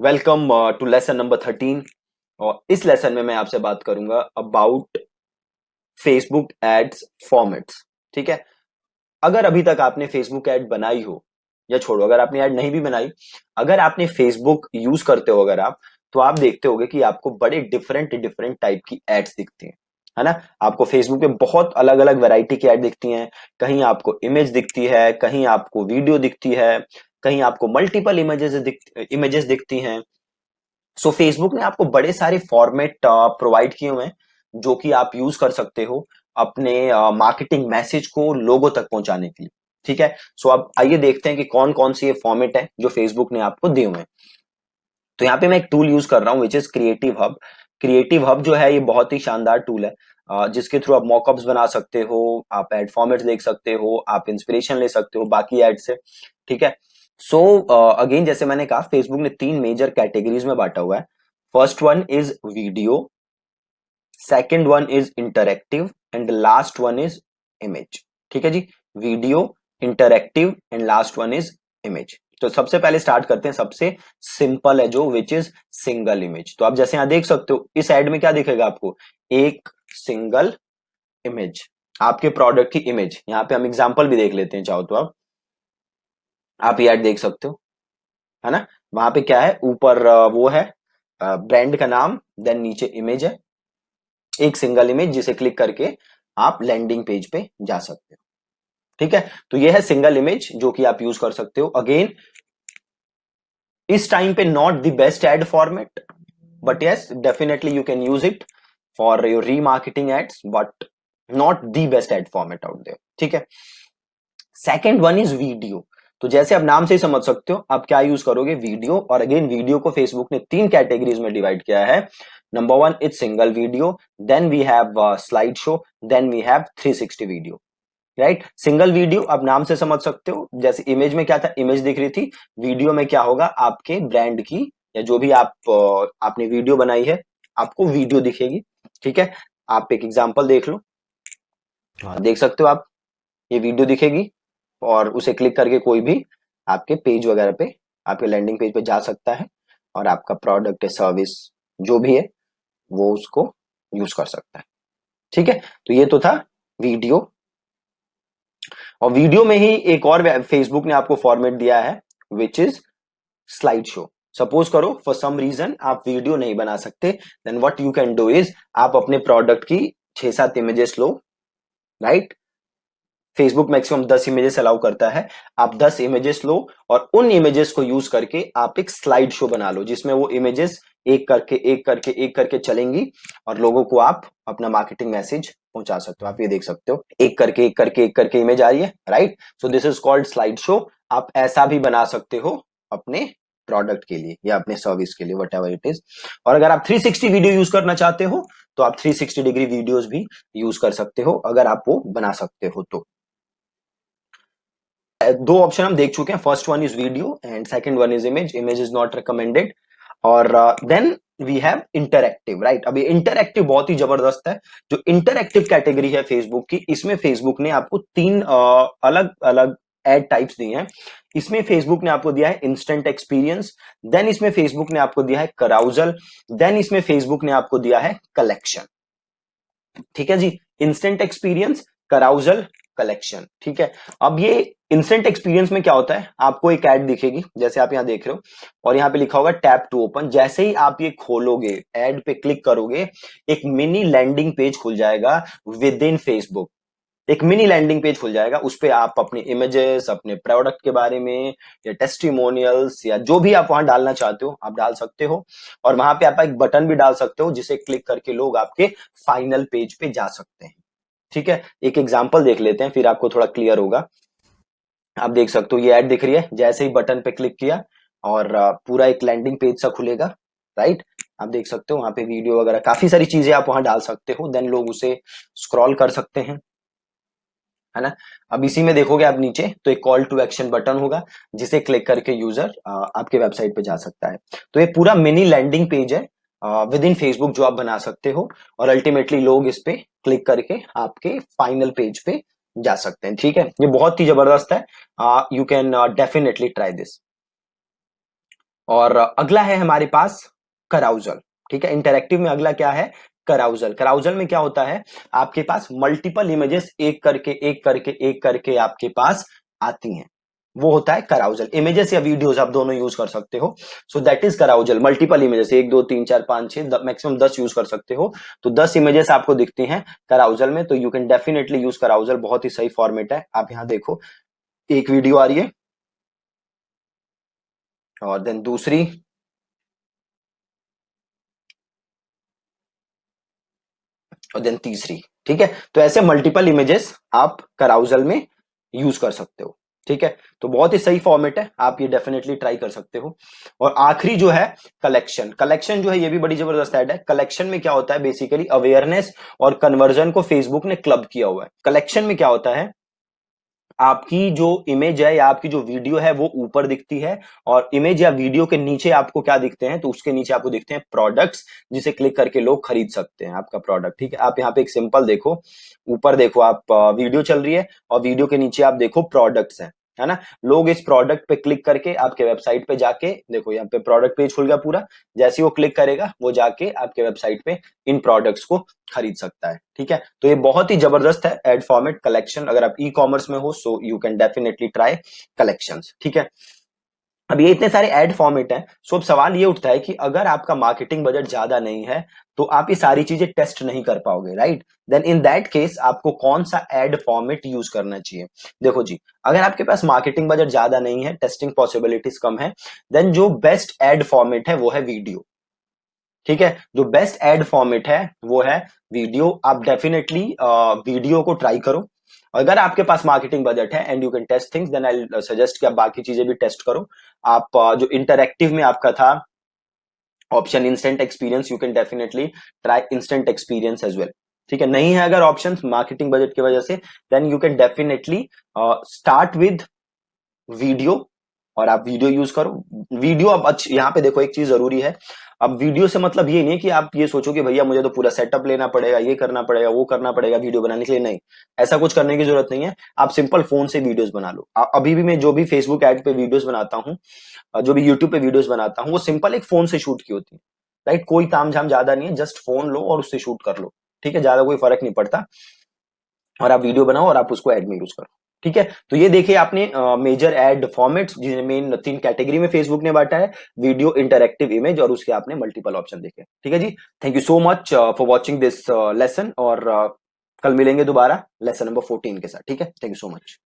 Welcome to lesson number 13। और इस lesson में मैं आपसे बात करूंगा अबाउट फेसबुक एड्स फॉर्मेट्स। ठीक है। अगर अभी तक आपने फेसबुक ऐड बनाई हो या छोड़ो, अगर आपने ऐड नहीं भी बनाई, अगर आपने फेसबुक यूज करते हो अगर आप, तो आप देखते होगे कि आपको बड़े डिफरेंट डिफरेंट टाइप की एड्स दिखती हैं, है ना। आपको फेसबुक पे बहुत अलग अलग वैरायटी की एड दिखती हैं। कहीं आपको इमेज दिखती है, कहीं आपको वीडियो दिखती है, कहीं आपको मल्टीपल इमेजेस दिखती हैं। सो फेसबुक ने आपको बड़े सारे फॉर्मेट प्रोवाइड किए हुए हैं जो कि आप यूज कर सकते हो अपने मार्केटिंग मैसेज को लोगों तक पहुंचाने के लिए। ठीक है। सो अब आइए देखते हैं कि कौन कौन सी ये फॉर्मेट है जो फेसबुक ने आपको दिए हुए हैं। तो यहाँ पे मैं एक टूल यूज कर रहा हूँ which is creative hub. Creative hub जो है ये बहुत ही शानदार टूल है, जिसके थ्रू आप मॉकअप्स बना सकते हो, आप एड फॉर्मेट्स देख सकते हो, आप इंस्पिरेशन ले सकते हो बाकी एड से। ठीक है। सो अगेन जैसे मैंने कहा, फेसबुक ने तीन मेजर कैटेगरीज में बांटा हुआ है। First one is video, second one is interactive and last one is image. ठीक है जी। Video, interactive and last one is image. तो सबसे पहले स्टार्ट करते हैं, सबसे सिंपल है जो विच इज सिंगल इमेज। तो आप जैसे यहां देख सकते हो इस एड में क्या दिखेगा आपको, एक सिंगल इमेज, आपके प्रोडक्ट की इमेज। यहां पे हम एग्जांपल भी देख लेते हैं चाहो तो। आप ये ऐड देख सकते हो, है ना। वहां पे क्या है, ऊपर वो है ब्रांड का नाम, देन नीचे इमेज है, एक सिंगल इमेज जिसे क्लिक करके आप लैंडिंग पेज पे जा सकते हो। ठीक है। तो ये है सिंगल इमेज जो कि आप यूज कर सकते हो। अगेन इस टाइम पे not the best ad format, but yes definitely you can use it for your remarketing ads, but not the best ad format out there. ठीक है। Second one is video. तो जैसे आप नाम से ही समझ सकते हो आप क्या यूज करोगे, वीडियो। और अगेन वीडियो को फेसबुक ने तीन कैटेगरीज में डिवाइड किया है। Number one is single video, then we have slide show, then we have 360 video. Right. Single video आप नाम से समझ सकते हो, जैसे इमेज में क्या था, इमेज दिख रही थी। वीडियो में क्या होगा, आपके ब्रांड की या जो भी आपने वीडियो बनाई है, आपको वीडियो दिखेगी। ठीक है। आप एक एग्जांपल देख लो। हाँ, देख सकते हो आप, ये वीडियो दिखेगी और उसे क्लिक करके कोई भी आपके पेज वगैरह पे, आपके लैंडिंग पेज पे जा सकता है और आपका प्रोडक्ट या सर्विस जो भी है वो उसको यूज कर सकता है। ठीक है। तो ये तो था वीडियो। और वीडियो में ही एक और फेसबुक ने आपको फॉर्मेट दिया है which is slide show. Suppose करो फॉर सम रीजन आप वीडियो नहीं बना सकते, then what you can do is आप अपने प्रोडक्ट की 6-7 इमेजेस लो। Right. Facebook maximum 10 images allow करता है। आप 10 इमेजेस लो और उन इमेजेस को यूज करके आप एक स्लाइड शो बना लो जिसमें वो इमेजेस एक करके एक करके एक करके चलेंगी और लोगों को आप अपना मार्केटिंग मैसेज पहुंचा सकते हो। आप ये देख सकते हो एक करके एक करके एक करके इमेज आ रही है। Right. So this is called slide show. आप ऐसा भी बना सकते हो अपने प्रोडक्ट के लिए या अपने सर्विस के लिए, वट एवर इट इज। और अगर आप 360 वीडियो यूज करना चाहते हो तो आप 360 डिग्री वीडियोस भी यूज कर सकते हो अगर आप वो बना सकते हो तो। दो ऑप्शन हम देख चुके हैं, first one is video and second one is image. Image is not recommended. और then we have interactive. Right. अब ये इंटरएक्टिव बहुत ही जबरदस्त है। जो इंटरएक्टिव कैटेगरी है फेसबुक की, इसमें फेसबुक ने आपको तीन अलग अलग एड टाइप्स दिए हैं। इसमें फेसबुक ने आपको दिया है इंस्टेंट एक्सपीरियंस, देन इसमें फेसबुक ने आपको दिया है कराउजल, देन इसमें फेसबुक ने आपको दिया है कलेक्शन। ठीक है जी। Instant experience, carousel, collection. ठीक है। अब ये इंस्टेंट एक्सपीरियंस में क्या होता है, आपको एक ऐड दिखेगी जैसे आप यहां देख रहे हो और यहां पे लिखा होगा टैप टू ओपन। जैसे ही आप ये खोलोगे, ऐड पे क्लिक करोगे, एक मिनी लैंडिंग पेज खुल जाएगा विद इन फेसबुक। एक मिनी लैंडिंग पेज खुल जाएगा, उस पे आप अपने इमेजेस, अपने प्रोडक्ट के बारे में या टेस्टिमोनियल्स या जो भी आप वहां डालना चाहते हो आप डाल सकते हो। और वहां पे आप एक बटन भी डाल सकते हो जिसे क्लिक करके लोग आपके फाइनल पेज पे जा सकते हैं। ठीक है। एक एग्जांपल देख लेते हैं फिर आपको थोड़ा क्लियर होगा। आप देख सकते हो ये ऐड दिख रही है, जैसे ही बटन पे क्लिक किया और पूरा एक लैंडिंग पेज सा खुलेगा। राइट। आप देख सकते हो वहां पे वीडियो वगैरह काफी सारी चीजें आप वहां डाल सकते हो, देन लोग उसे स्क्रॉल कर सकते हैं, है ना। अब इसी में देखोगे आप नीचे तो एक कॉल टू एक्शन बटन होगा जिसे क्लिक करके यूजर आपके वेबसाइट पे जा सकता है। तो ये पूरा मिनी लैंडिंग पेज है विद इन फेसबुक जो आप बना सकते हो और अल्टीमेटली लोग इस पे क्लिक करके आपके फाइनल पेज पे जा सकते हैं। ठीक है। ये बहुत ही जबरदस्त है। You can definitely try this. और अगला है हमारे पास कराउजल। ठीक है, इंटरेक्टिव में अगला क्या है? कराउजल। कराउजल में क्या होता है? आपके पास मल्टीपल इमेजेस एक करके एक करके एक करके आपके पास आती हैं, वो होता है कराउजल। इमेजेस या वीडियोस आप दोनों यूज कर सकते हो। So that is कराउजल। Multiple images, 1 2 3 4 5 6 maximum 10 use कर सकते हो। तो 10 इमेजेस आपको दिखती हैं कराउजल में, तो यू कैन डेफिनेटली यूज कराउजल। बहुत ही सही फॉर्मेट है। आप यहां देखो, एक वीडियो आ रही है और देन दूसरी, और देन तीसरी। ठीक है, तो ऐसे मल्टीपल इमेजेस आप कराउजल में यूज कर सकते हो। ठीक है, तो बहुत ही सही फॉर्मेट है, आप ये डेफिनेटली ट्राई कर सकते हो। और आखिरी जो है कलेक्शन। कलेक्शन जो है ये भी बड़ी जबरदस्त ऐड है। कलेक्शन में क्या होता है? बेसिकली अवेयरनेस और कन्वर्जन को फेसबुक ने क्लब किया हुआ है। कलेक्शन में क्या होता है? आपकी जो इमेज है या आपकी जो वीडियो है वो ऊपर दिखती है, और इमेज या वीडियो के नीचे आपको क्या दिखते हैं? तो उसके नीचे आपको दिखते हैं प्रोडक्ट्स, जिसे क्लिक करके लोग खरीद सकते हैं आपका प्रोडक्ट। ठीक है, आप यहाँ पे एक सिंपल देखो, ऊपर देखो आप, वीडियो चल रही है और वीडियो के नीचे आप देखो प्रोडक्ट्स है ना। लोग इस प्रोडक्ट पे क्लिक करके आपके वेबसाइट पे जाके, देखो यहाँ पे प्रोडक्ट पेज खुल गया पूरा। जैसे ही वो क्लिक करेगा वो जाके आपके वेबसाइट पे इन प्रोडक्ट्स को खरीद सकता है। ठीक है, तो ये बहुत ही जबरदस्त है एड फॉर्मेट कलेक्शन। अगर आप ई कॉमर्स में हो so you can definitely try collections. ठीक है, अब ये इतने सारे एड फॉर्मेट हैं, सो अब सवाल ये उठता है कि अगर आपका मार्केटिंग बजट ज्यादा नहीं है तो आप ये सारी चीजें टेस्ट नहीं कर पाओगे, right? Then in that case आपको कौन सा एड फॉर्मेट यूज करना चाहिए? देखो जी, अगर आपके पास मार्केटिंग बजट ज्यादा नहीं है, टेस्टिंग पॉसिबिलिटीज कम है, देन जो बेस्ट एड फॉर्मेट है वो है वीडियो। ठीक है, जो बेस्ट एड फॉर्मेट है वो है वीडियो। आप डेफिनेटली वीडियो को ट्राई करो। अगर आपके पास मार्केटिंग बजट है and you can test things, then I suggest कि आप बाकी चीजें भी टेस्ट करो। आप जो इंटरैक्टिव में आपका था option instant experience, you can definitely try instant experience as well. ठीक है, नहीं है अगर ऑप्शन मार्केटिंग बजट की वजह से, then you can definitely start with video, और आप वीडियो यूज करो। वीडियो अब अच्छी, यहाँ पे देखो एक चीज जरूरी है। अब वीडियो से मतलब ये नहीं कि आप ये सोचो कि भैया मुझे तो पूरा सेटअप लेना पड़ेगा, ये करना पड़ेगा, वो करना पड़ेगा वीडियो बनाने के लिए। नहीं, ऐसा कुछ करने की जरूरत नहीं है। आप सिंपल फोन से वीडियोस बना लो। अभी भी मैं जो भी फेसबुक एड पे वीडियोस बनाता हूँ, जो भी यूट्यूब पे वीडियोस बनाता हूँ, वो सिंपल एक फोन से शूट की होती है। राइट, कोई ताम झाम ज्यादा नहीं है, जस्ट फोन लो और उससे शूट कर लो। ठीक है, ज्यादा कोई फर्क नहीं पड़ता। और आप वीडियो बनाओ और आप उसको एड में यूज करो। ठीक है, तो ये देखिए आपने मेजर एड फॉर्मेट्स, जिन्हें मेन 3 कैटेगरी में फेसबुक ने बांटा है: वीडियो, इंटरैक्टिव, इमेज, और उसके आपने मल्टीपल ऑप्शन देखे। ठीक है जी, thank you so much for watching this lesson. और कल मिलेंगे दोबारा लेसन नंबर 14 के साथ। ठीक है, थैंक यू सो मच।